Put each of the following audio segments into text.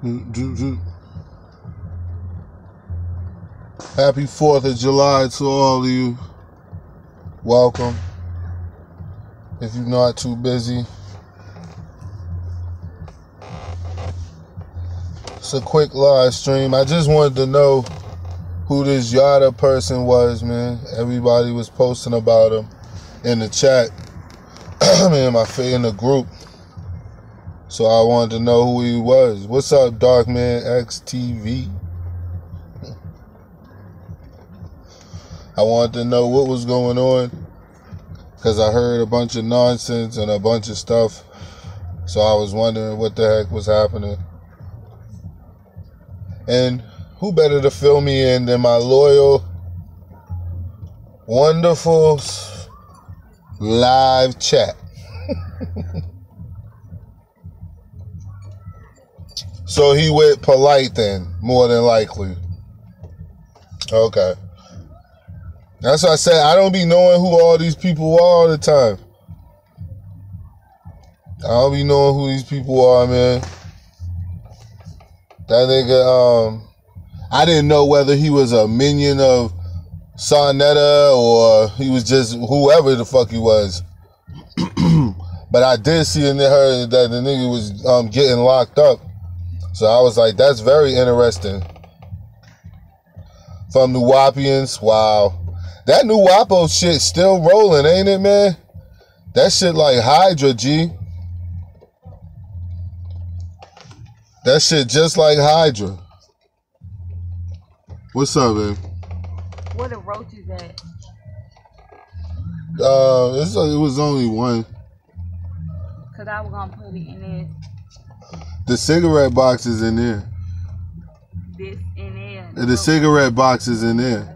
Happy 4th of July to all of you. Welcome. If you're not too busy. It's a quick live stream. I just wanted to know who this Yada person was, man. Everybody was posting about him in the chat. I mean, in the group. So I wanted to know who he was. What's up, Darkman XTV? I wanted to know what was going on because I heard a bunch of nonsense and a bunch of stuff. So I was wondering what the heck was happening. And who better to fill me in than my loyal, wonderful live chat. So he with Polight then, more than likely. Okay. That's what I said. I don't be knowing who all these people are all the time. I don't be knowing who these people are, man. That nigga, I didn't know whether he was a minion of Sarnetta or he was just whoever the fuck he was. But I did see and heard that the nigga was getting locked up. So I was like, that's very interesting. From New Wapians, wow. That New Wapo shit still rolling, ain't it, man? That shit like Hydra, G. That shit just like Hydra. What's up, man? Where the roaches at? It was only one. Cause I was gonna put it in there. The cigarette box is in there. This in there. The cigarette box is in there.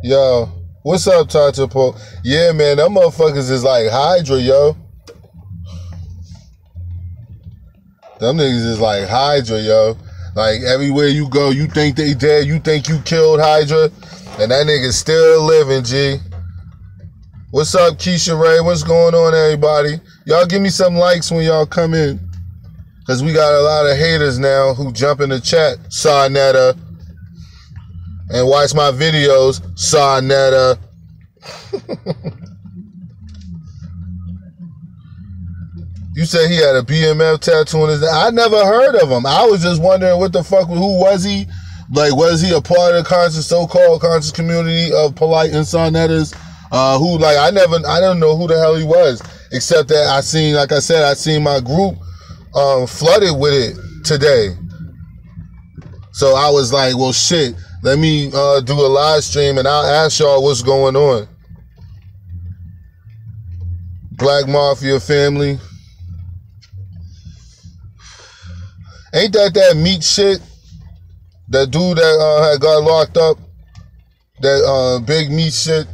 Yo, what's up, Tata Po? Yeah, man, them motherfuckers is like Hydra, yo. Them niggas is like Hydra, yo. Like, everywhere you go, you think they dead, you think you killed Hydra, and that nigga's still living, G. What's up, Keisha Ray? What's going on, everybody? Y'all give me some likes when y'all come in, because we got a lot of haters now who jump in the chat. Sarnetta. And watch my videos, Sarnetta. You said he had a BMF tattoo on his neck. I never heard of him. I was just wondering what the fuck, who was he? Like, was he a part of the so-called conscious community of Polight and Sarnettas? Who, like, I don't know who the hell he was. Except that I seen, like I said, I seen my group flooded with it today. So I was like, well, shit. Let me do a live stream and I'll ask y'all what's going on. Black Mafia family. Ain't that meat shit? That dude that had got locked up? That big meat shit?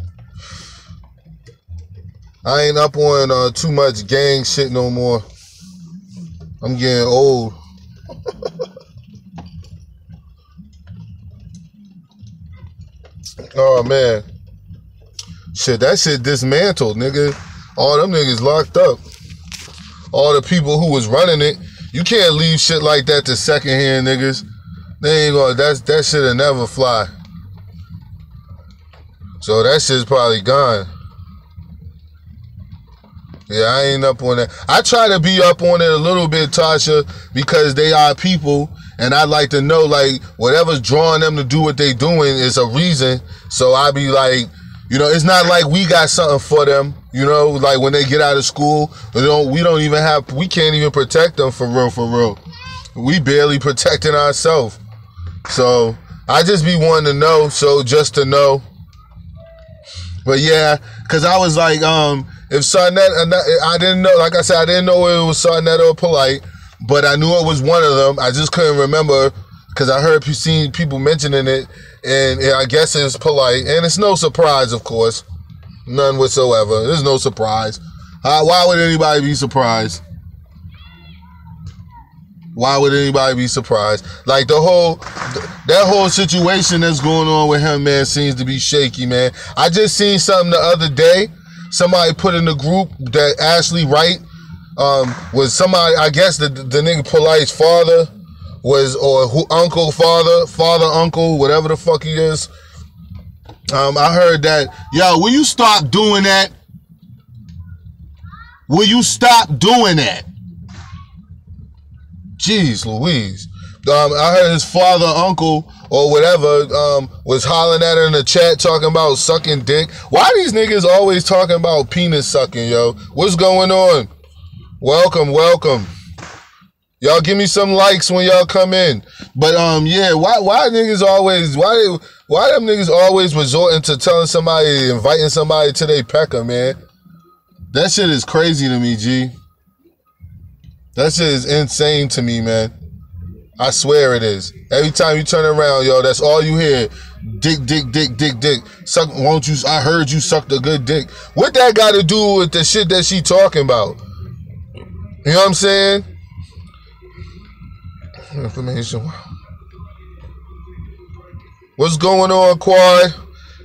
I ain't up on too much gang shit no more. I'm getting old. Oh, man. Shit, that shit dismantled, nigga. All them niggas locked up. All the people who was running it. You can't leave shit like that to secondhand niggas. They ain't gonna, that shit'll never fly. So that shit's probably gone. Yeah, I ain't up on that. I try to be up on it a little bit, Tasha, because they are people. And I like to know, like, whatever's drawing them to do what they doing is a reason. So I be like, you know, it's not like we got something for them. You know, like when they get out of school, we can't even protect them for real. We barely protecting ourselves. So I just be wanting to know, so just to know. But yeah, cause I was like, if Sarnetta, I didn't know, like I said, I didn't know it was Sarnetta or Polight. But I knew it was one of them. I just couldn't remember because I heard seen people mentioning it, and I guess it's Polight. And it's no surprise, of course. None whatsoever. There's no surprise. Why would anybody be surprised? Why would anybody be surprised? Like that whole situation that's going on with him, man, seems to be shaky, man. I just seen something the other day. Somebody put in the group that Ashley Wright was somebody, I guess the nigga Polight's father was, or who, uncle, father, uncle, whatever the fuck he is. I heard that, yo, will you stop doing that? Will you stop doing that? Jeez Louise. I heard his father, uncle, or whatever, was hollering at her in the chat talking about sucking dick. Why these niggas always talking about penis sucking, yo? What's going on? Welcome, welcome. Y'all give me some likes when y'all come in. But yeah, why niggas always, why them niggas always resorting to telling somebody, inviting somebody to their pecker, man? That shit is crazy to me, G. That shit is insane to me, man. I swear it is. Every time you turn around, yo, that's all you hear. Dick, dick, dick, dick, dick. Suck, won't you, I heard you sucked a good dick. What that got to do with the shit that she talking about? You know what I'm saying? Information. What's going on, Quad?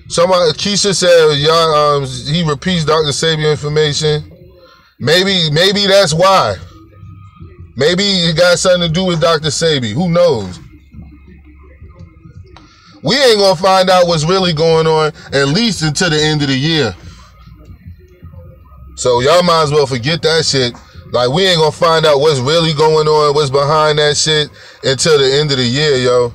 Somebody, Keisha said, y'all, he repeats Dr. Sabian information. Maybe that's why. Maybe it got something to do with Dr. Sabi. Who knows? We ain't gonna find out what's really going on at least until the end of the year. So y'all might as well forget that shit. Like, we ain't gonna find out what's really going on, what's behind that shit until the end of the year, yo.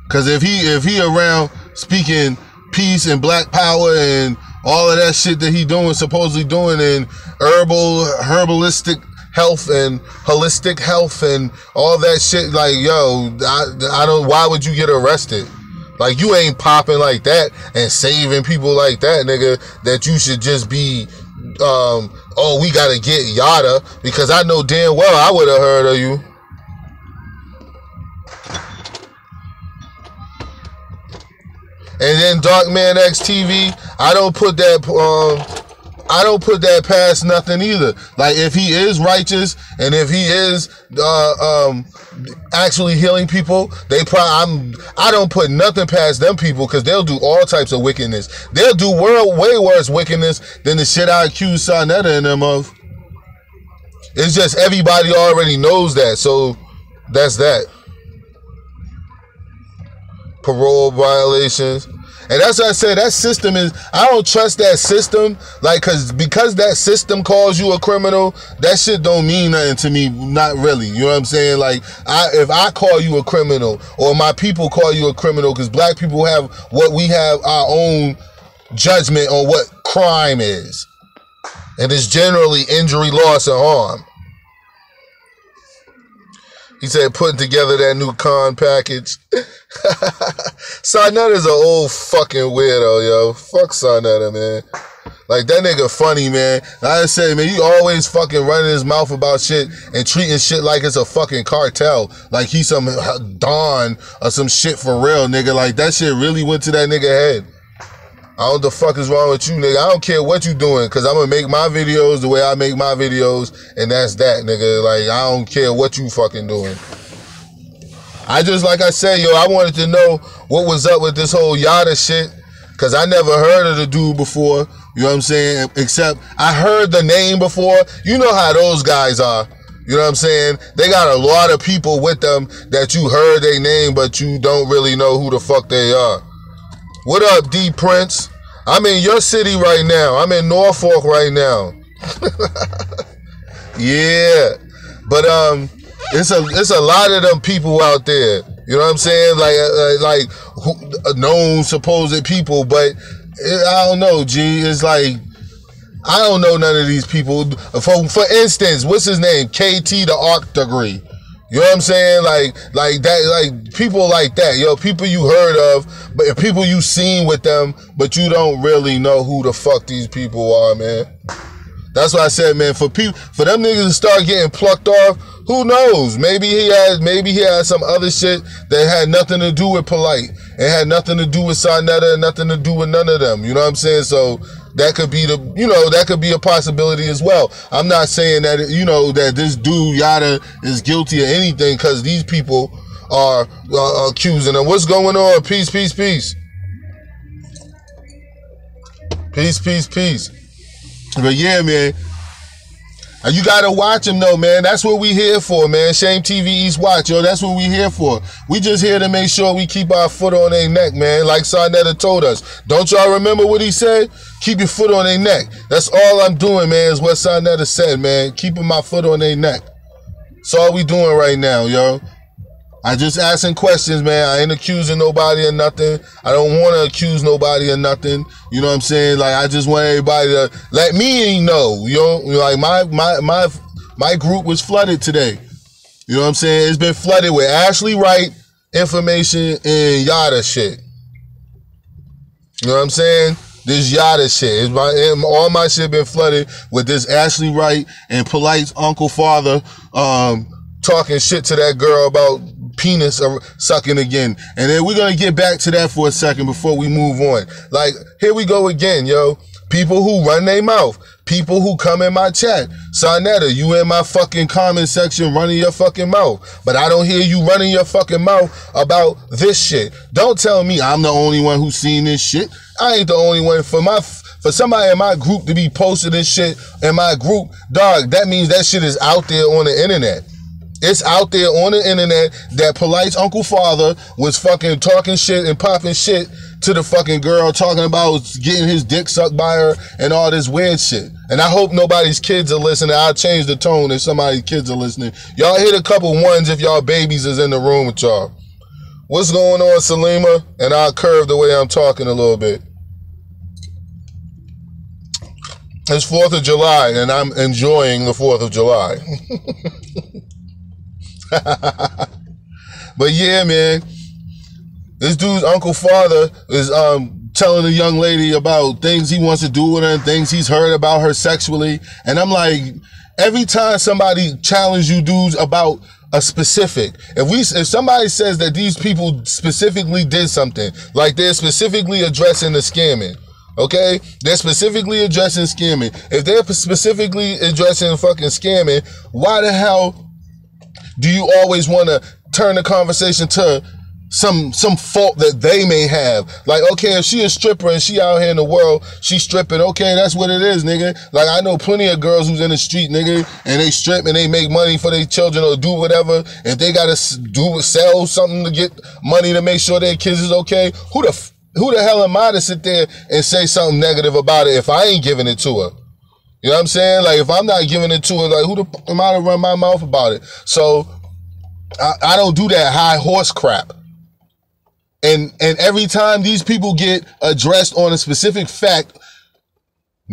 Cause if he around speaking peace and black power and all of that shit that he doing, supposedly doing in herbalistic health and holistic health and all that shit, like, yo, I don't, why would you get arrested? Like, you ain't popping like that and saving people like that, nigga, that you should just be, oh, we gotta get yada, because I know damn well I would have heard of you. And then Darkman X TV, I don't put that past nothing either. Like, if he is righteous and if he is actually healing people, I don't put nothing past them people, because they'll do all types of wickedness. They'll do way worse wickedness than the shit I accuse Sarnetta and them of. It's just everybody already knows that, so that's that. Parole violations. And that's what I said, that system is, I don't trust that system, like, because that system calls you a criminal, that shit don't mean nothing to me, not really, you know what I'm saying? Like, if I call you a criminal, or my people call you a criminal, because black people have we have our own judgment on what crime is, and it's generally injury, loss, and harm. He said putting together that new con package. Sarnetta is an old fucking weirdo, yo. Fuck Sarnetta, man. Like, that nigga funny, man. Like I said, man, he always fucking running his mouth about shit and treating shit like it's a fucking cartel. Like he's some Don or some shit for real, nigga. Like, that shit really went to that nigga head. I don't know what the fuck is wrong with you, nigga. I don't care what you doing, because I'm going to make my videos the way I make my videos, and that's that, nigga. Like, I don't care what you fucking doing. I just, like I said, yo, I wanted to know what was up with this whole Yada shit, because I never heard of the dude before, you know what I'm saying, except I heard the name before. You know how those guys are. You know what I'm saying? They got a lot of people with them that you heard their name, but you don't really know who the fuck they are. What up, D Prince? I'm in your city right now. I'm in Norfolk right now. Yeah. But it's a lot of them people out there. You know what I'm saying? Like known supposed people, but I don't know, G. It's like, I don't know none of these people. For instance, what's his name? KT the Arc Degree. You know what I'm saying? Like that, like people like that, yo, people you heard of, but people you seen with them, but you don't really know who the fuck these people are, man. That's what I said, man. For them niggas to start getting plucked off, who knows? Maybe he had some other shit that had nothing to do with Polight. It had nothing to do with Sarnetta and nothing to do with none of them. You know what I'm saying? So that could be that could be a possibility as well. I'm not saying that, that this dude Yada is guilty of anything, because these people are accusing him. What's going on? Peace, peace, peace. Peace, peace, peace. But yeah, man. You gotta watch him though, man. That's what we here for, man. Shame TV East Watch, yo. That's what we here for. We just here to make sure we keep our foot on their neck, man. Like Sarnetta told us. Don't y'all remember what he said? Keep your foot on their neck. That's all I'm doing, man, is what Sarnetta said, man. Keeping my foot on their neck. That's all we doing right now, yo. I just asking questions, man. I ain't accusing nobody of nothing. I don't want to accuse nobody of nothing. You know what I'm saying? Like, I just want everybody to let me know. You know, like my group was flooded today. You know what I'm saying? It's been flooded with Ashley Wright information and yada shit. You know what I'm saying? This yada shit. All my shit been flooded with this Ashley Wright and Polight's uncle father talking shit to that girl about penis sucking again. And then we're going to get back to that for a second before we move on. Like, here we go again, yo. People who run their mouth. People who come in my chat. Sarnetta, you in my fucking comment section running your fucking mouth. But I don't hear you running your fucking mouth about this shit. Don't tell me I'm the only one who's seen this shit. I ain't the only one. For somebody in my group to be posting this shit in my group, dog, that means that shit is out there on the internet. It's out there on the internet that Polight's uncle father was fucking talking shit and popping shit to the fucking girl, talking about getting his dick sucked by her and all this weird shit. And I hope nobody's kids are listening. I'll change the tone if somebody's kids are listening. Y'all hit a couple ones if y'all babies is in the room with y'all. What's going on, Salima? And I'll curve the way I'm talking a little bit. It's 4th of July, and I'm enjoying the 4th of July. But yeah, man, this dude's uncle father is telling a young lady about things he wants to do with her and things he's heard about her sexually. And I'm like, every time somebody challenge you dudes about a specific, if somebody says that these people specifically did something, like they're specifically addressing the scamming, okay? They're specifically addressing scamming. If they're specifically addressing fucking scamming, why the hell do you always want to turn the conversation to some fault that they may have? Like, okay, if she a stripper and she out here in the world, she stripping, okay, that's what it is, nigga. Like, I know plenty of girls who's in the street, nigga, and they strip and they make money for their children or do whatever. If they gotta sell something to get money to make sure their kids is okay, who the hell am I to sit there and say something negative about it if I ain't giving it to her? You know what I'm saying? Like, if I'm not giving it to her, like, who the fuck am I to run my mouth about it? So, I don't do that high horse crap. And every time these people get addressed on a specific fact,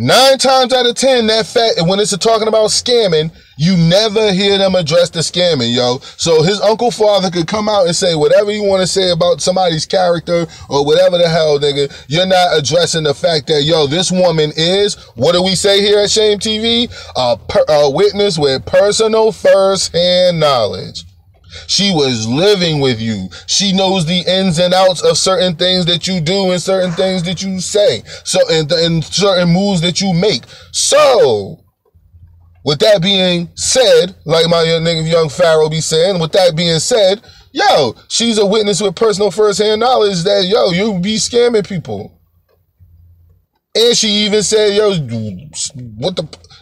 9 times out of 10, that fact, and when it's talking about scamming, you never hear them address the scamming, yo. So his uncle father could come out and say whatever you want to say about somebody's character or whatever the hell, nigga. You're not addressing the fact that, yo, this woman is, what do we say here at Shame TV? A witness with personal first-hand knowledge. She was living with you. She knows the ins and outs of certain things that you do and certain things that you say. So, and certain moves that you make. So, with that being said, like my nigga young Pharaoh be saying, with that being said, yo, she's a witness with personal first-hand knowledge that, yo, you be scamming people. And she even said, yo,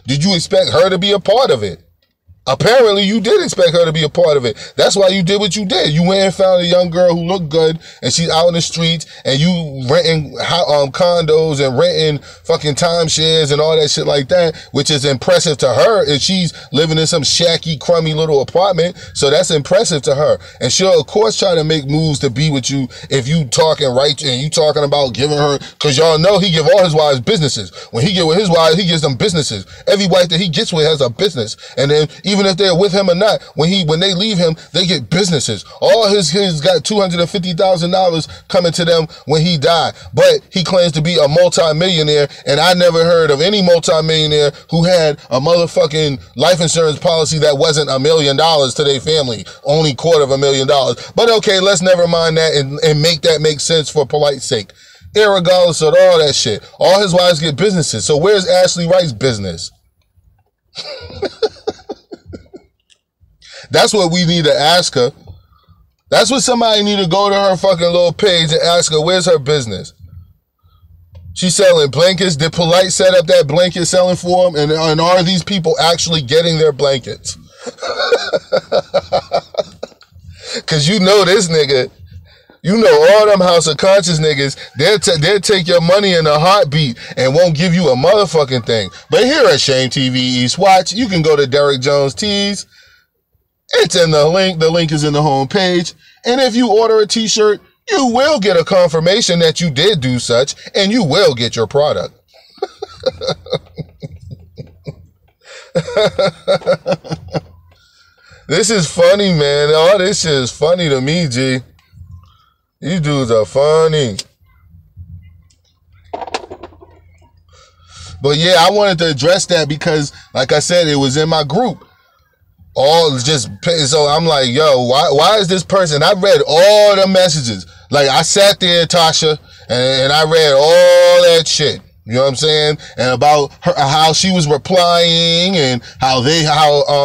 did you expect her to be a part of it? Apparently, you did expect her to be a part of it. That's why you did what you did. You went and found a young girl who looked good, and she's out in the streets, and you renting condos and renting fucking timeshares and all that shit like that, which is impressive to her. And she's living in some shacky, crummy little apartment, so that's impressive to her. And she'll, of course, try to make moves to be with you if you talking right and you talking about giving her, because y'all know he give all his wives businesses. When he get with his wives, he gives them businesses. Every wife that he gets with has a business, and then even if they're with him or not, when they leave him, they get businesses. All his kids got $250,000 coming to them when he died. But he claims to be a multi-millionaire, and I never heard of any multi-millionaire who had a motherfucking life insurance policy that wasn't $1 million to their family. Only $250,000. But okay, let's never mind that and make that make sense for Polight's sake. Irregardless of all that shit, all his wives get businesses. So where's Ashley Wright's business? That's what we need to ask her. That's what somebody need to go to her fucking little page and ask her, where's her business? She's selling blankets. Did Polight set up that blanket selling for them? And are these people actually getting their blankets? Because you know this nigga. You know all them House of Conscious niggas, they'll take your money in a heartbeat and won't give you a motherfucking thing. But here at Shame TV East Watch, you can go to Derek Jones Tees. It's in the link. The link is in the home page. And if you order a t-shirt, you will get a confirmation that you did do such, and you will get your product. This is funny, man. All this shit is funny to me, G. These dudes are funny. But yeah, I wanted to address that because, like I said, it was in my group. So I'm like, yo, why is this person? I read all the messages. Like, I sat there, Tasha, and I read all that shit. You know what I'm saying? And about her, how she was replying, and how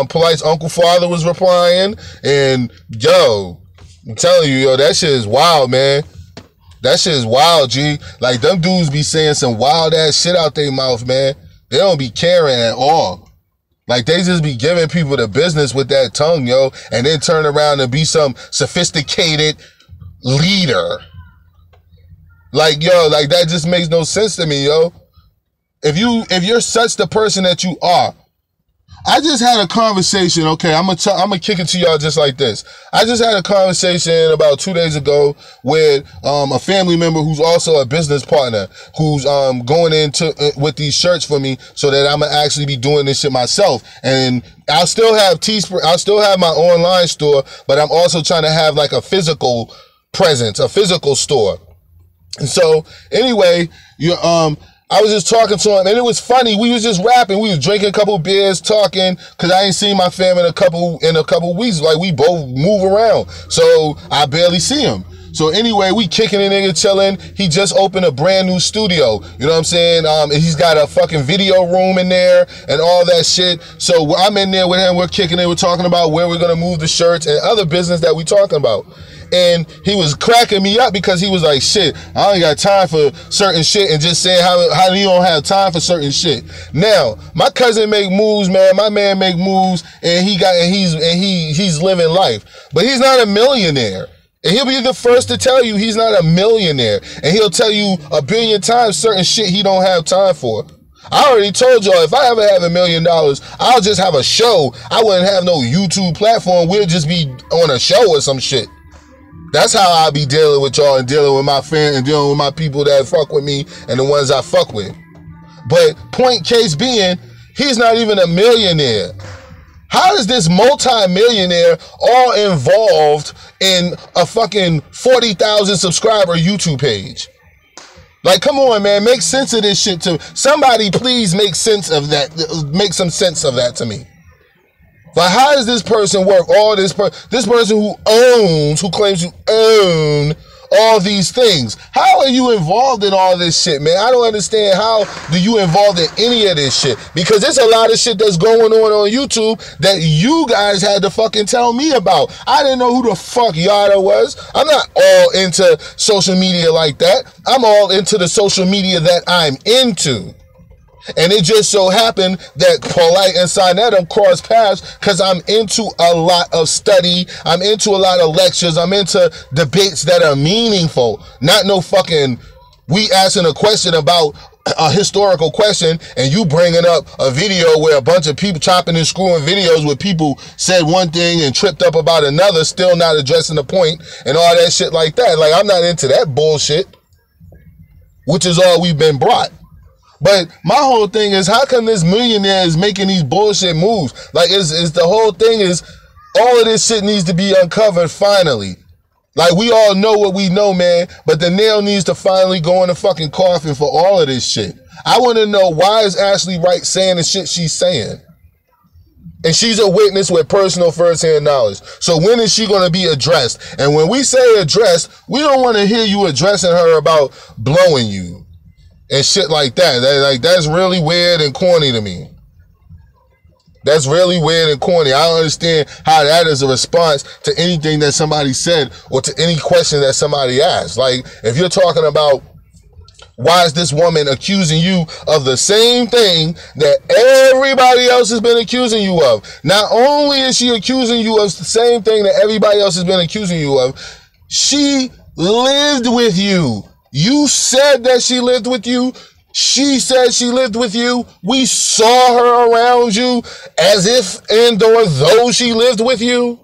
Polight's uncle father was replying. And yo, I'm telling you, yo, that shit is wild, man. That shit is wild, G. Like, them dudes be saying some wild ass shit out their mouth, man. They don't be caring at all. Like, they just be giving people the business with that tongue, yo, and then turn around and be some sophisticated leader. Like, yo, like, that just makes no sense to me, yo. If you're such the person that you are, I just had a conversation, okay, I'm gonna kick it to y'all just like this. I just had a conversation about 2 days ago with a family member who's also a business partner, who's going into with these shirts for me so that I'm gonna actually be doing this shit myself. And I'll still have I'll still have my online store, but I'm also trying to have like a physical presence, a physical store. And so anyway, I was just talking to him, and it was funny. We was just rapping. We was drinking a couple beers, talking, because I ain't seen my fam in a couple weeks. Like, we both move around, so I barely see him. So anyway, we kicking it, nigga, chilling. He just opened a brand new studio. You know what I'm saying? And he's got a fucking video room in there and all that shit. So I'm in there with him. We're kicking it. We're talking about where we're gonna move the shirts and other business that we talking about. And he was cracking me up because he was like, shit, I only got time for certain shit, and just saying how you don't have time for certain shit. Now, my cousin make moves, man. My man make moves, and he's living life. But he's not a millionaire. And he'll be the first to tell you he's not a millionaire. And he'll tell you a billion times certain shit he don't have time for. I already told y'all, if I ever have $1 million, I'll just have a show. I wouldn't have no YouTube platform. We'll just be on a show or some shit. That's how I'll be dealing with y'all and dealing with my fans and dealing with my people that fuck with me and the ones I fuck with. But point case being, he's not even a millionaire. How is this multi-millionaire all involved in a fucking 40,000 subscriber YouTube page? Like, come on, man, make sense of this shit to somebody. Please make sense of that. Make some sense of that to me. But how does this person work? This person who claims to own all these things. How are you involved in all this shit, man? I don't understand how do you involved in any of this shit, because there's a lot of shit that's going on YouTube that you guys had to fucking tell me about. I didn't know who the fuck Yada was. I'm not all into social media like that. I'm all into the social media that I'm into. And it just so happened that Polight and Sinetum crossed paths because I'm into a lot of study. I'm into a lot of lectures. I'm into debates that are meaningful. Not no fucking, we asking a question about a historical question and you bringing up a video where a bunch of people chopping and screwing videos where people said one thing and tripped up about another, still not addressing the point and all that shit like that. Like, I'm not into that bullshit, which is all we've been brought. But my whole thing is, how come this millionaire is making these bullshit moves? Like, it's the whole thing is, all of this shit needs to be uncovered finally. Like, we all know what we know, man, but the nail needs to finally go in the fucking coffin for all of this shit. I want to know, why is Ashley Wright saying the shit she's saying? And she's a witness with personal first-hand knowledge. So when is she going to be addressed? And when we say addressed, we don't want to hear you addressing her about blowing you and shit like that. That's really weird and corny to me. That's really weird and corny. I don't understand how that is a response to anything that somebody said or to any question that somebody asked. Like, if you're talking about Why is this woman accusing you of the same thing that everybody else has been accusing you of? Not only is she accusing you of the same thing that everybody else has been accusing you of, she lived with you. You said that she lived with you. She said she lived with you. We saw her around you as if and or though she lived with you.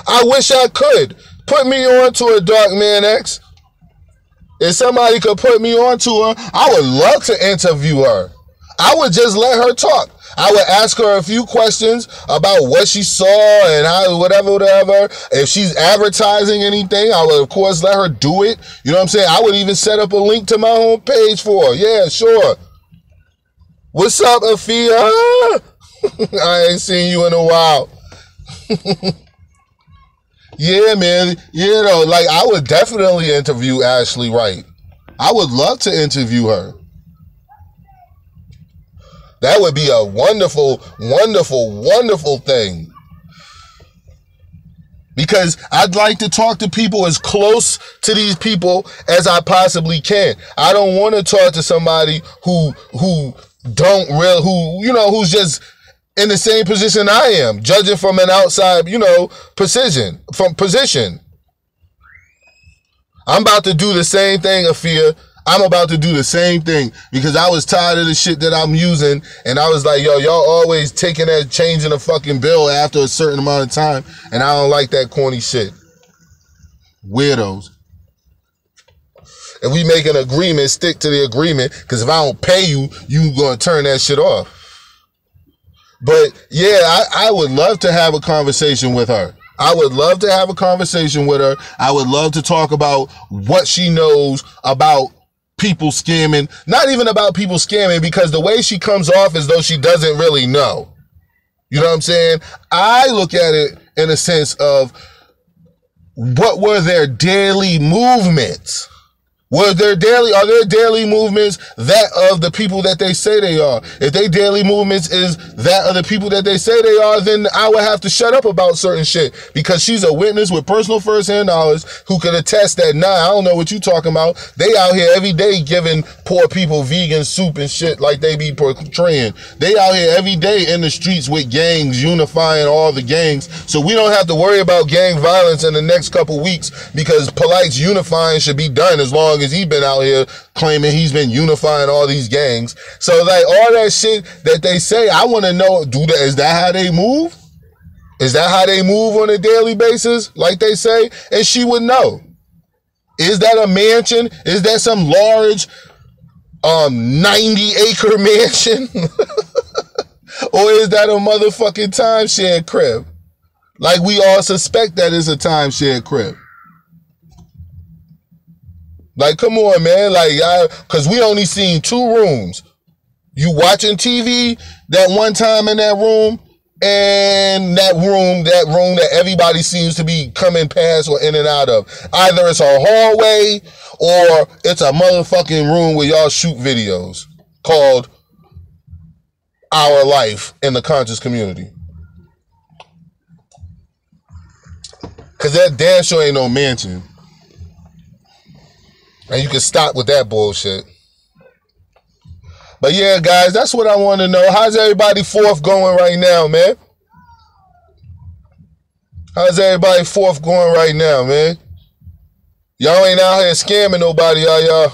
I wish I could. Put me on to a Dark Man X. If somebody could put me on to her, I would love to interview her. I would just let her talk. I would ask her a few questions about what she saw and how, whatever. If she's advertising anything, I would, of course, let her do it. You know what I'm saying? I would even set up a link to my home page for her. Yeah, sure. What's up, Afia? I ain't seen you in a while. Yeah, man. You know, like, I would definitely interview Ashley Wright. I would love to interview her. That would be a wonderful, wonderful, wonderful thing. Because I'd like to talk to people as close to these people as I possibly can. I don't want to talk to somebody who's just in the same position I am, judging from an outside, position. I'm about to do the same thing, Afia. I'm about to do the same thing because I was tired of the shit that I'm using, and I was like, yo, y'all always taking that, changing the fucking bill after a certain amount of time, and I don't like that corny shit. Weirdos. If we make an agreement, stick to the agreement, because if I don't pay you, you gonna turn that shit off. But yeah, I would love to have a conversation with her. I would love to have a conversation with her. I would love to talk about what she knows about people scamming. Not even about people scamming, because the way she comes off as though she doesn't really know. You know what I'm saying? I look at it in a sense of, what were their daily movements? Are their daily movements that of the people that they say they are? If their daily movements is that of the people that they say they are, then I would have to shut up about certain shit, because she's a witness with personal first-hand knowledge who could attest that, nah, I don't know what you talking about. They out here every day giving poor people vegan soup and shit like they be portraying. They out here every day in the streets with gangs, unifying all the gangs. So we don't have to worry about gang violence in the next couple weeks, because Polight's unifying should be done as long as he been out here claiming he's been unifying all these gangs. So like all that shit that they say, I want to know, is that how they move? Is that how they move on a daily basis, like they say? And she would know. Is that a mansion? Is that some large 90-acre mansion? Or is that a motherfucking timeshare crib? Like we all suspect that it's a timeshare crib. Like, come on, man. Like, because we only seen 2 rooms. You watching TV that one time in that room, and that room that everybody seems to be coming past or in and out of. Either it's a hallway or it's a motherfucking room where y'all shoot videos called Our Life in the Conscious Community. Because that damn sure ain't no mansion. And you can stop with that bullshit. But yeah, guys, that's what I want to know. How's everybody 4th going right now, man? How's everybody 4th going right now, man? Y'all ain't out here scamming nobody, are y'all?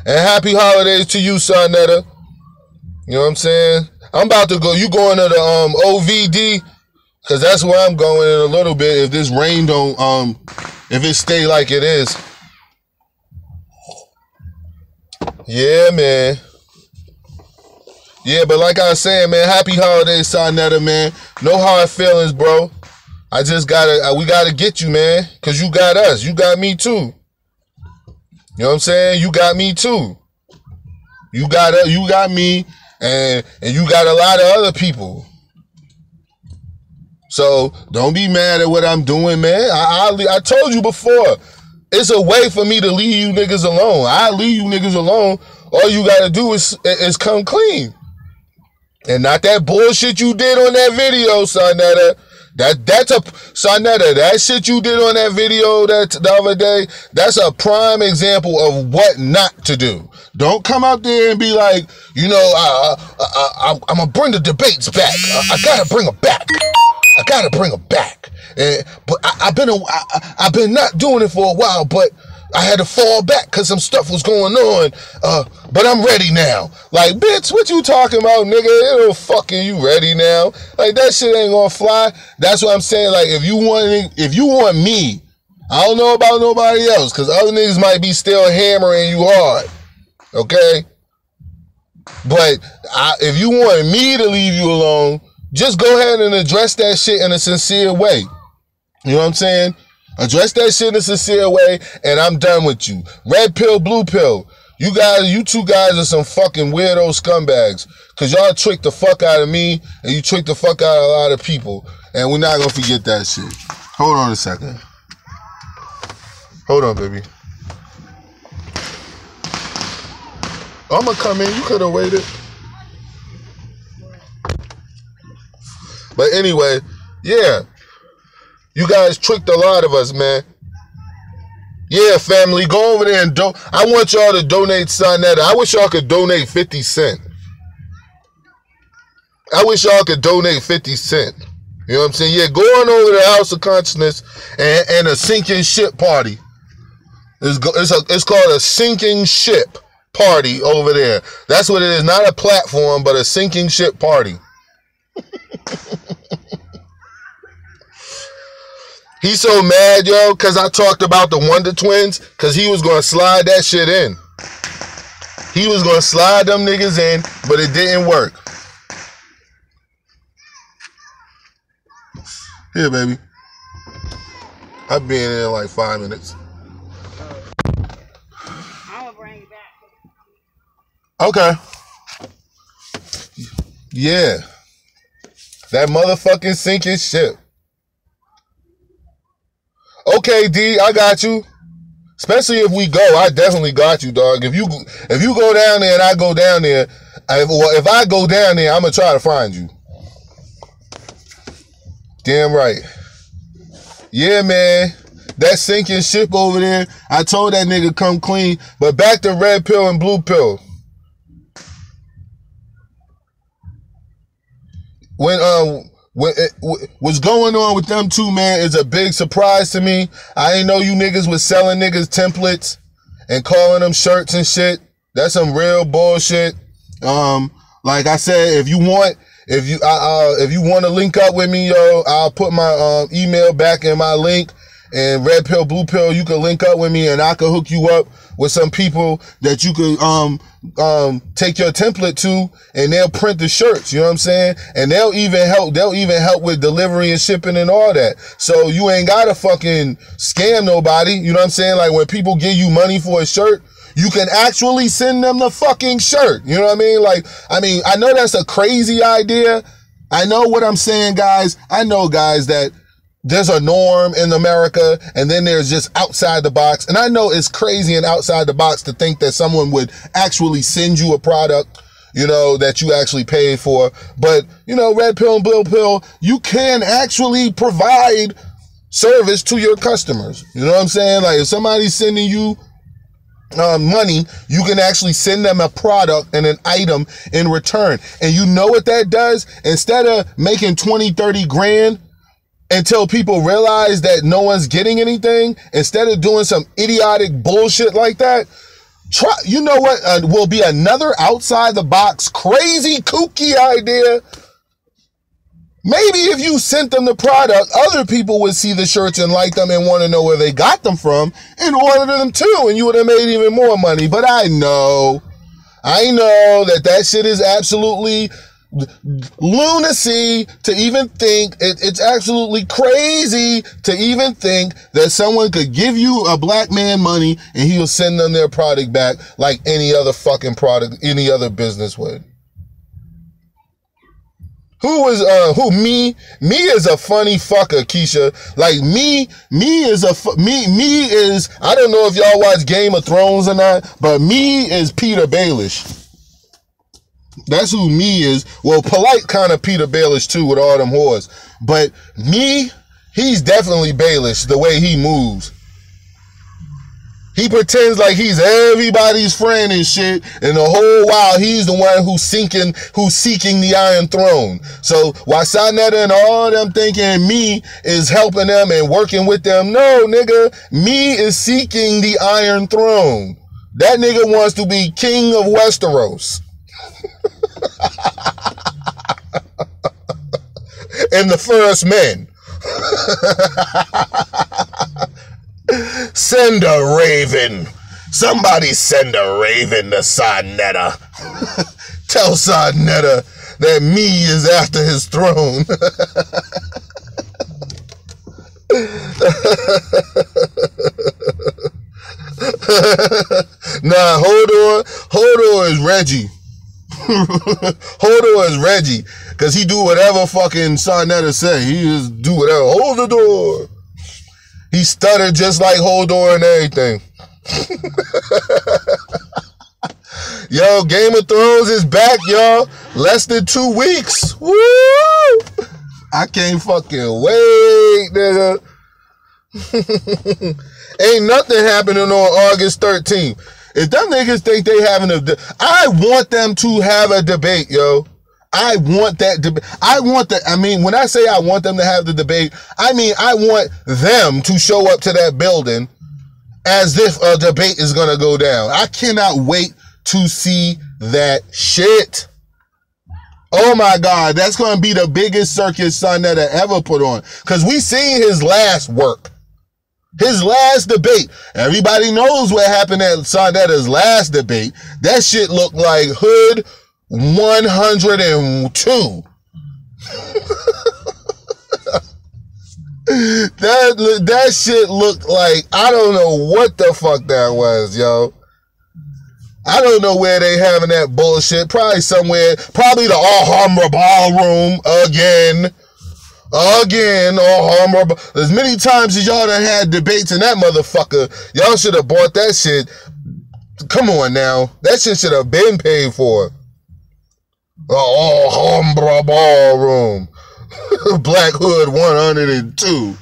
And happy holidays to you, Sonetta. You know what I'm saying? I'm about to go. You going to the OVD? Because that's where I'm going in a little bit if this rain don't... If it stay like it is. Yeah, man. Yeah, but like I was saying, man, happy holidays, Sonetta, man. No hard feelings, bro. I just we gotta get you, man. Because you got us. You got me, too. You know what I'm saying? You got me, too. You got me, and you got a lot of other people. So don't be mad at what I'm doing, man. I told you before, it's a way for me to leave you niggas alone. I leave you niggas alone. All you gotta do is come clean. And not that bullshit you did on that video, Sonetta. That's a Sonetta, that shit you did on that video that the other day, that's a prime example of what not to do. Don't come out there and be like, you know, I'm gonna bring the debates back. I gotta bring them back. I gotta bring them back. But I've been not doing it for a while, but I had to fall back because some stuff was going on. But I'm ready now. Like, bitch, what you talking about, nigga? It don't fucking you ready now. Like, that shit ain't gonna fly. That's what I'm saying. Like, if you want me, I don't know about nobody else, because other niggas might be still hammering you hard. Okay? But if you want me to leave you alone, just go ahead and address that shit in a sincere way. You know what I'm saying? Address that shit in a sincere way, and I'm done with you. Red pill, blue pill. You two guys are some fucking weirdo scumbags. Cause y'all tricked the fuck out of me, and you tricked the fuck out of a lot of people. And we're not gonna forget that shit. Hold on a second. Hold on, baby. I'm gonna come in. You could have waited. But anyway, yeah. You guys tricked a lot of us, man. Yeah, family, go over there and I want y'all to donate Sonetta. I wish y'all could donate 50 cents. I wish y'all could donate 50 cents. You know what I'm saying? Yeah, go on over to the House of Consciousness and a sinking ship party. It's called a sinking ship party over there. That's what it is. Not a platform, but a sinking ship party. He's so mad, yo, because I talked about the Wonder Twins, because he was going to slide that shit in. He was going to slide them niggas in, but it didn't work. Here, baby. I'll be in there in like 5 minutes. I'm going to bring you back. Okay. Yeah. That motherfucking sinking ship. Okay, D, I got you. Especially if we go, I definitely got you, dog. If you go down there and I go down there, if I go down there, I'm gonna try to find you. Damn right. Yeah, man. That sinking ship over there, I told that nigga come clean. But back to red pill and blue pill. What's going on with them two, man, is a big surprise to me. I didn't know you niggas was selling niggas templates and calling them shirts and shit. That's some real bullshit. Like I said, if you want to link up with me, yo, I'll put my email back in my link. And red pill, blue pill, you can link up with me and I can hook you up with some people that you could take your template to, and they'll print the shirts, you know what I'm saying? And they'll even help with delivery and shipping and all that. So you ain't gotta fucking scam nobody, you know what I'm saying? Like when people give you money for a shirt, you can actually send them the fucking shirt. You know what I mean? Like, I know that's a crazy idea. I know what I'm saying, guys. I know, guys, that there's a norm in America, and then there's just outside the box. And I know it's crazy and outside the box to think that someone would actually send you a product, you know, that you actually paid for. But, you know, red pill and blue pill, you can actually provide service to your customers. You know what I'm saying? Like if somebody's sending you money, you can actually send them a product and an item in return. And you know what that does? Instead of making 20, 30 grand, until people realize that no one's getting anything, instead of doing some idiotic bullshit like that, you know what will be another outside the box, crazy, kooky idea? Maybe if you sent them the product, other people would see the shirts and like them and want to know where they got them from and order them too, and you would have made even more money. But I know that shit is absolutely lunacy to even think. It's absolutely crazy to even think that someone could give you a black man money and he'll send them their product back like any other fucking product, any other business would. Me is a funny fucker, Keisha. Like me is I don't know if y'all watch Game of Thrones or not, but me is Peter Baelish. That's who me is. Well, Polight kind of Peter Baelish too with all them whores. But me, he's definitely Baelish the way he moves. He pretends like he's everybody's friend and shit, and the whole while he's the one who's seeking the Iron Throne. So while Sonetta and all them thinking me is helping them and working with them, no, nigga, me is seeking the Iron Throne. That nigga wants to be king of Westeros. And the first men. Send a raven. Somebody send a raven to Sonetta. Tell Sonetta that me is after his throne. Nah, Hodor is Reggie. Hodor is Reggie, cause he do whatever fucking Sonetta say. He just do whatever. Hold the door. He stuttered just like Hodor and everything. Yo, Game of Thrones is back, y'all. Less than 2 weeks. Woo! I can't fucking wait, nigga. Ain't nothing happening on August 13th. If them niggas think they having I want them to have a debate, yo. I want that debate. When I say I want them to have the debate, I mean I want them to show up to that building as if a debate is gonna go down. I cannot wait to see that shit. Oh my God, that's gonna be the biggest circus Sonetta ever put on. Cause we seen his last work. His last debate. Everybody knows what happened at Sonetta's last debate. That shit looked like Hood 102. that shit looked like, I don't know what the fuck that was, yo. I don't know where they having that bullshit. Probably somewhere, probably the Alhambra Ballroom again. Alhambra. As many times as y'all done had debates in that motherfucker, y'all should have bought that shit. Come on now. That shit should have been paid for. Alhambra Ballroom. Black Hood 102.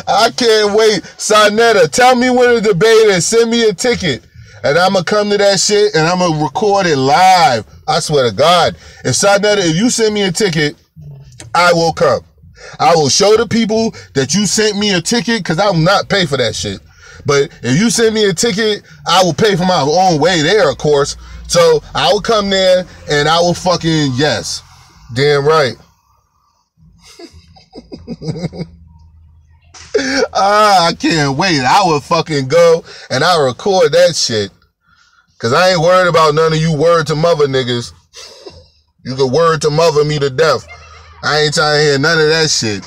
I can't wait. Sonetta, tell me when the debate is. Send me a ticket. And I'm going to come to that shit and I'm going to record it live. I swear to God. If Sonetta, if you send me a ticket, I will come. I will show the people that you sent me a ticket, because I will not pay for that shit. But if you send me a ticket, I will pay for my own way there, of course. So I will come there and I will fucking, yes. Damn right. I can't wait. I will fucking go and I'll record that shit. Cause I ain't worried about none of you word to mother niggas. You can word to mother me to death. I ain't trying to hear none of that shit.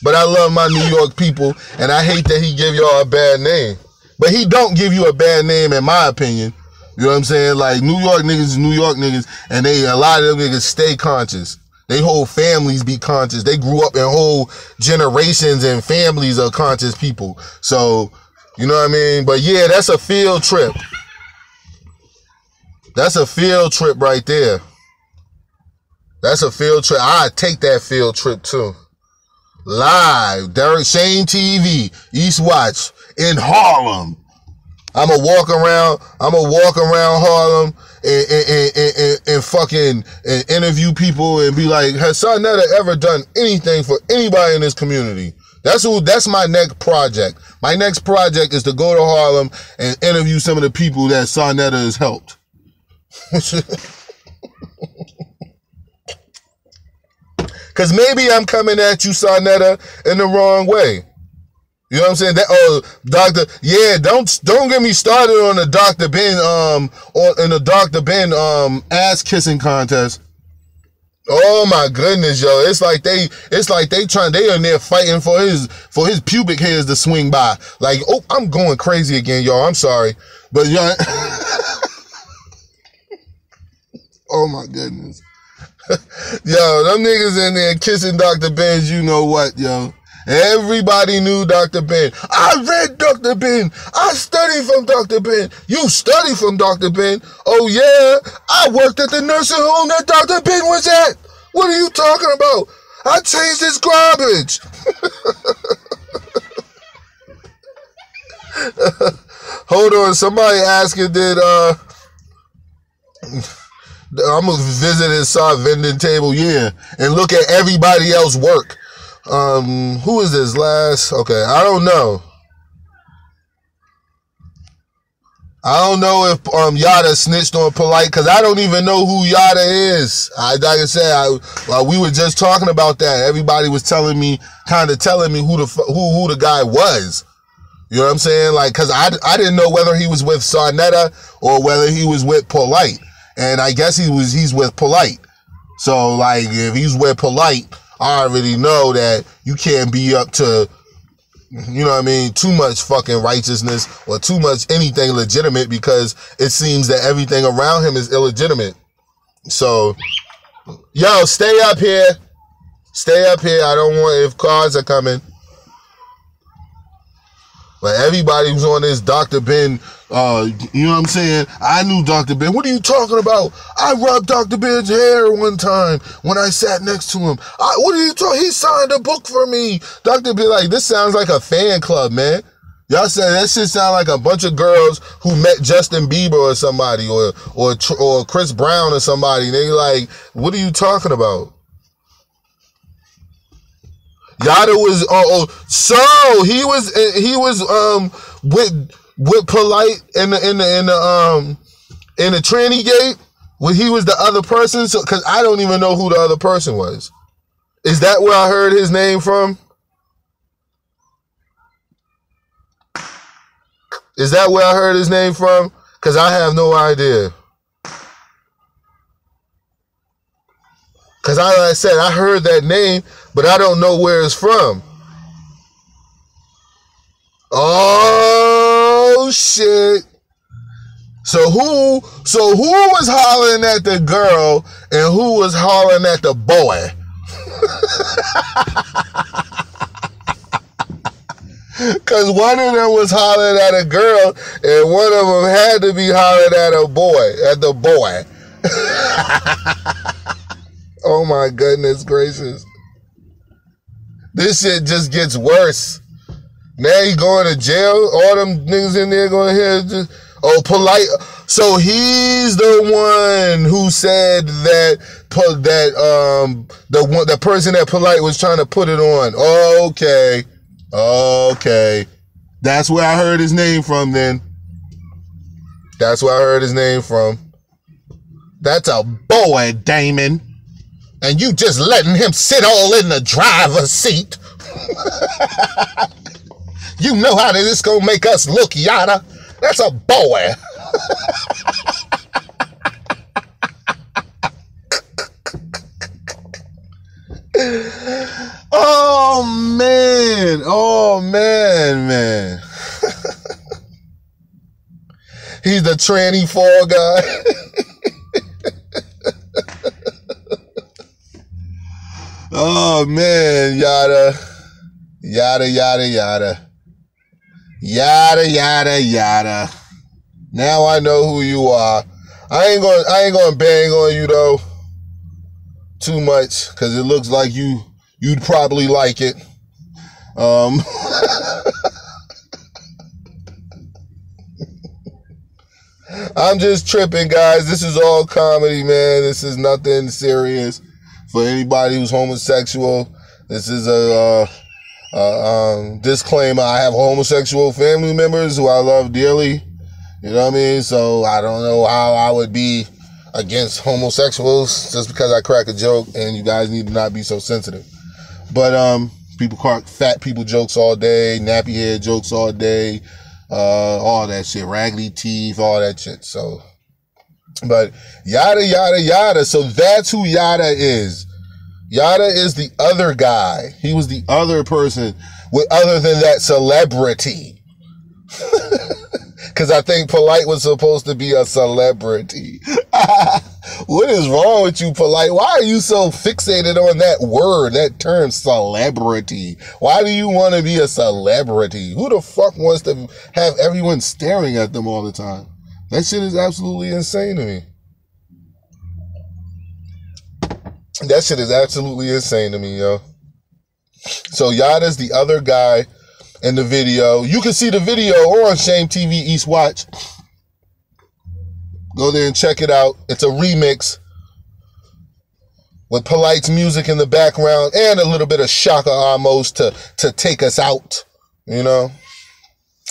But I love my New York people, and I hate that he give y'all a bad name. But he don't give you a bad name, in my opinion. You know what I'm saying? Like, New York niggas is New York niggas, and a lot of them niggas stay conscious. They whole families be conscious. They grew up in whole generations and families of conscious people. So, you know what I mean? But yeah, that's a field trip. That's a field trip right there. That's a field trip. I'd take that field trip too. Live, Derek Shane TV, East Watch in Harlem. I'ma walk around Harlem and fucking interview people and be like, has Sonetta ever done anything for anybody in this community? That's my next project. My next project is to go to Harlem and interview some of the people that Sonetta has helped. Cause maybe I'm coming at you, Sonetta, in the wrong way. You know what I'm saying? Don't get me started on the Dr. Ben ass kissing contest. Oh my goodness, yo. It's like they in there fighting for his pubic hairs to swing by. Like, oh, I'm going crazy again, y'all. I'm sorry. But y'all oh my goodness. Yo, them niggas in there kissing Dr. Benz, you know what, yo. Everybody knew Dr. Ben. I read Dr. Ben. I studied from Dr. Ben. You studied from Dr. Ben? Oh, yeah. I worked at the nursing home that Dr. Ben was at. What are you talking about? I changed his garbage. Hold on. Somebody asking, I'm going to visit his soft vending table, yeah, and look at everybody else work. Who is this last? Okay, I don't know. I don't know if Yada snitched on Polight, because I don't even know who Yada is. Like I said, we were just talking about that. Everybody was telling me who the guy was. You know what I'm saying? Like, because I didn't know whether he was with Sarnetta or whether he was with Polight. And I guess he's with Polight. So, like, if he's with Polight, I already know that you can't be up to, you know what I mean, too much fucking righteousness or too much anything legitimate, because it seems that everything around him is illegitimate. So, yo, stay up here. Stay up here. I don't want, if cars are coming. Like, everybody was on this Dr. Ben, you know what I'm saying? I knew Dr. Ben. What are you talking about? I rubbed Dr. Ben's hair one time when I sat next to him. What are you talking? He signed a book for me. Dr. Ben, like, this sounds like a fan club, man. Y'all said that shit sound like a bunch of girls who met Justin Bieber or somebody, or Chris Brown or somebody. They like, what are you talking about? Yada was so he was with Polight in the tranny gate when he was the other person. So, because I don't even know who the other person was. Is that where I heard his name from? Is that where I heard his name from? Because I have no idea. Because like I said, I heard that name, but I don't know where it's from. Oh, shit. So who was hollering at the girl and who was hollering at the boy? Because one of them was hollering at a girl and one of them had to be hollering at the boy. Oh my goodness gracious. This shit just gets worse. Now he going to jail. All them niggas in there going here just, Polight. So he's the one who said that the person that Polight was trying to put it on. Okay. That's where I heard his name from then. That's where I heard his name from. That's a boy, Damon. And you just letting him sit all in the driver's seat. You know how this gonna make us look, Yada. That's a boy. Oh man. He's the tranny fall guy. Oh man, Yada. Now I know who you are. I ain't gonna bang on you though too much, because it looks like you'd probably like it. I'm just tripping, guys. This is all comedy, man. This is nothing serious. For anybody who's homosexual, this is a disclaimer. I have homosexual family members who I love dearly. You know what I mean? So I don't know how I would be against homosexuals just because I crack a joke, and you guys need to not be so sensitive. But people crack fat people jokes all day, nappy head jokes all day, all that shit, raggedy teeth, all that shit. So, but Yada. So that's who Yada is. Yada is the other guy. He was the other person other than that celebrity. Because I think Polight was supposed to be a celebrity. What is wrong with you, Polight? Why are you so fixated on that word, that term, celebrity? Why do you want to be a celebrity? Who the fuck wants to have everyone staring at them all the time? That shit is absolutely insane to me. That shit is absolutely insane to me, yo. So Yada's the other guy in the video. You can see the video on Shame TV East Watch. Go there and check it out. It's a remix with Polight's music in the background and a little bit of Shaka almost to take us out. You know,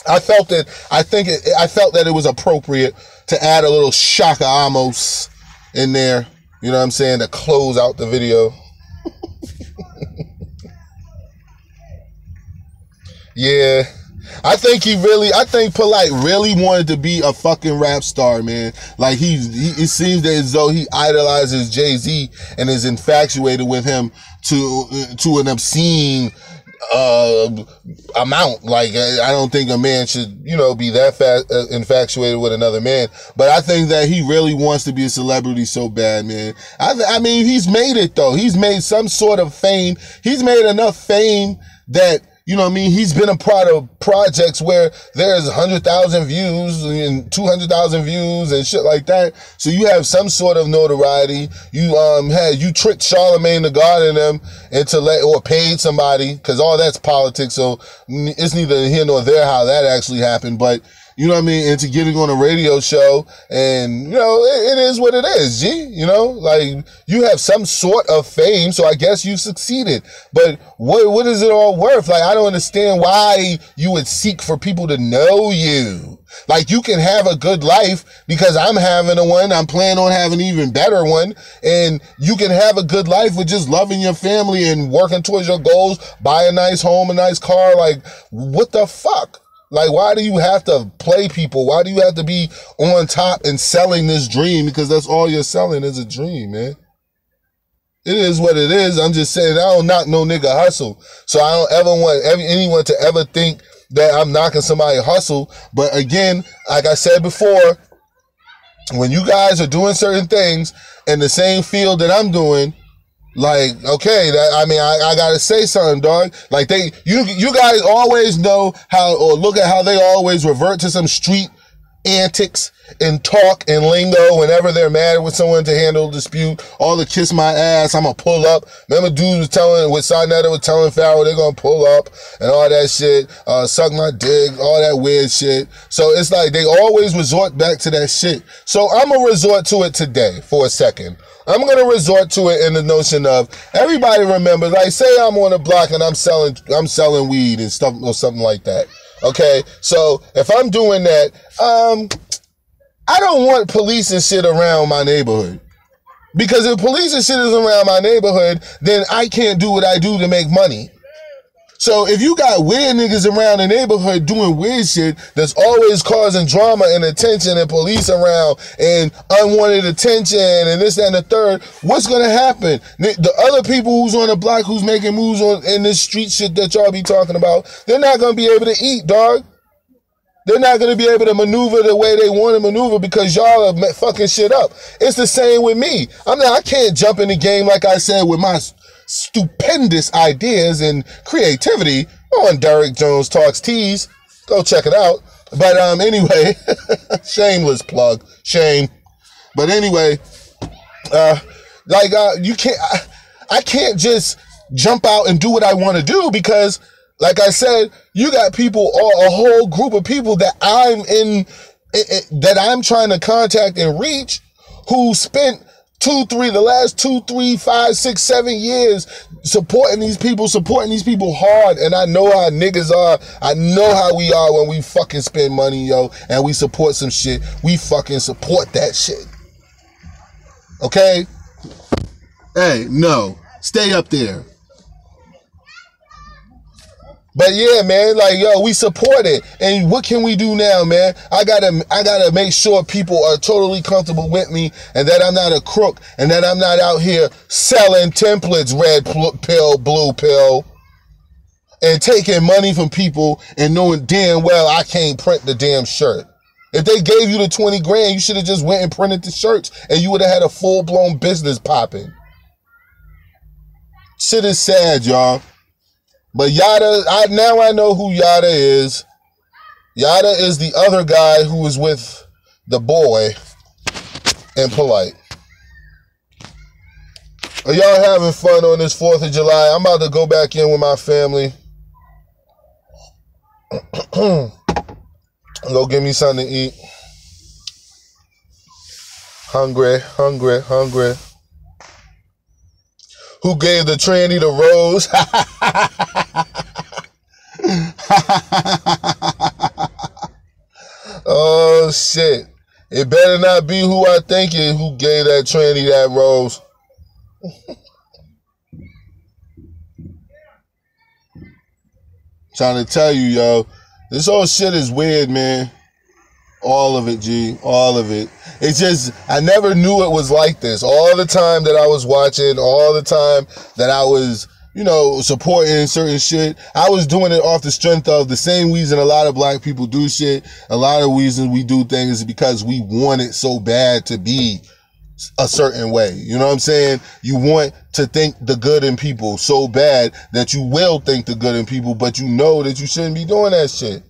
I felt that it was appropriate to add a little Shaka almost in there. You know what I'm saying, to close out the video. Yeah, I think Polight really wanted to be a fucking rap star, man. Like it seems that as though he idolizes Jay-Z and is infatuated with him to an obscene amount. Like, I don't think a man should, be that infatuated with another man. But I think that he really wants to be a celebrity so bad, man. I mean, he's made it though. He's made some sort of fame. He's made enough fame that, you know what I mean, he's been a part of projects where there's 100,000 views and 200,000 views and shit like that. So you have some sort of notoriety. You tricked Charlemagne the God in them or paid somebody, because all that's politics. So it's neither here nor there how that actually happened. But you know what I mean? Into getting on a radio show, and, it is what it is, G. Like, you have some sort of fame, so I guess you succeeded. But what is it all worth? Like, I don't understand why you would seek for people to know you. Like, you can have a good life because I'm having one. I'm planning on having an even better one. And you can have a good life with just loving your family and working towards your goals, buy a nice home, a nice car. Like, what the fuck? Like, why do you have to play people? Why do you have to be on top and selling this dream? Because that's all you're selling is a dream, man. It is what it is. I'm just saying, I don't knock no nigga hustle. So I don't ever want anyone to ever think that I'm knocking somebody hustle. But again, like I said before, when you guys are doing certain things in the same field that I'm doing, like, okay, I gotta say something, dog. Like, you guys always know how, or look at how they always revert to some street antics and talk and lingo whenever they're mad with someone to handle a dispute. All the kiss my ass, I'm gonna pull up. Remember dude was telling Pharaoh they're gonna pull up and all that shit, suck my dick, all that weird shit. So it's like they always resort back to that shit. So I'm gonna resort to it today for a second. I'm going to resort to it in the notion of, everybody remembers, like, say I'm on a block and I'm selling weed and stuff or something like that. Okay. So if I'm doing that, I don't want police and shit around my neighborhood, because if police and shit is around my neighborhood, then I can't do what I do to make money. So if you got weird niggas around the neighborhood doing weird shit that's always causing drama and attention, and police around and unwanted attention and this, that, and the third, what's going to happen? The other people who's on the block who's making moves in this street shit that y'all be talking about, they're not going to be able to eat, dog. They're not going to be able to maneuver the way they want to maneuver because y'all are fucking shit up. It's the same with me. I can't jump in the game, like I said, with my stupendous ideas and creativity on Derek Jones Talks Tees. Go check it out. But anyway, shameless plug, shame. But anyway, you can't. I can't just jump out and do what I want to do, because, like I said, you got people, a whole group of people that I'm trying to contact and reach, who spent the last 2, 3, 5, 6, 7 years supporting these people hard. And I know how niggas are. I know how we are when we fucking spend money, yo, and we support some shit. We fucking support that shit. Okay? Hey, no. Stay up there. But yeah, man, like, yo, we support it. And what can we do now, man? I gotta make sure people are totally comfortable with me, and that I'm not a crook, and that I'm not out here selling templates, red pill, blue pill, and taking money from people and knowing damn well I can't print the damn shirt. If they gave you the 20 grand, you should have just went and printed the shirts and you would have had a full-blown business popping. Shit is sad, y'all. But Yada, now I know who Yada is. Yada is the other guy who was with the boy in Polight. Are y'all having fun on this 4th of July? I'm about to go back in with my family. Go get me something to eat. Hungry. Who gave the tranny the rose? Oh, shit. It better not be who I think it who gave that tranny that rose. Trying to tell you, yo. This whole shit is weird, man. All of it, G. All of it. It's just, I never knew it was like this. All the time that I was watching, all the time that I was, you know, supporting certain shit, I was doing it off the strength of the same reason a lot of black people do shit. A lot of reasons we do things is because we want it so bad to be a certain way. You know what I'm saying? You want to think the good in people so bad that you will think the good in people, but you know that you shouldn't be doing that shit.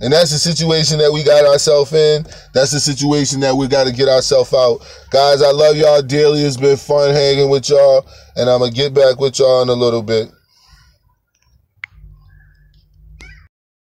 And that's the situation that we got ourselves in. That's the situation that we got to get ourselves out. Guys, I love y'all dearly. It's been fun hanging with y'all. And I'm going to get back with y'all in a little bit.